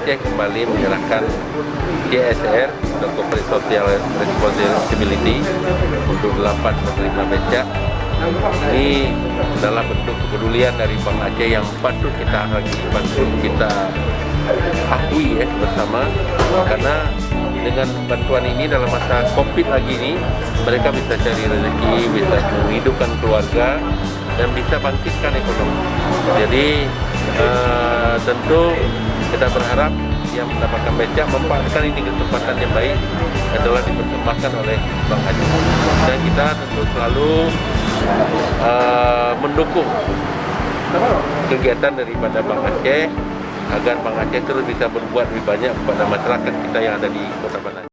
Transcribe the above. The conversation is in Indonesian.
Aceh kembali menyerahkan CSR atau Corporate Social Responsibility untuk 8 penerima becak. Ini adalah bentuk kepedulian dari Bank Aceh yang patut kita akui bersama, karena dengan bantuan ini dalam masa COVID lagi ini mereka bisa cari rezeki, bisa menghidupkan keluarga dan bisa bangkitkan ekonomi. Jadi tentu kita berharap yang mendapatkan becak memanfaatkan ini kesempatan yang baik adalah dipersembahkan oleh Bank Aceh, dan kita tentu selalu mendukung kegiatan daripada Bank Aceh agar Bank Aceh terus bisa berbuat lebih banyak kepada masyarakat kita yang ada di Kota Banda.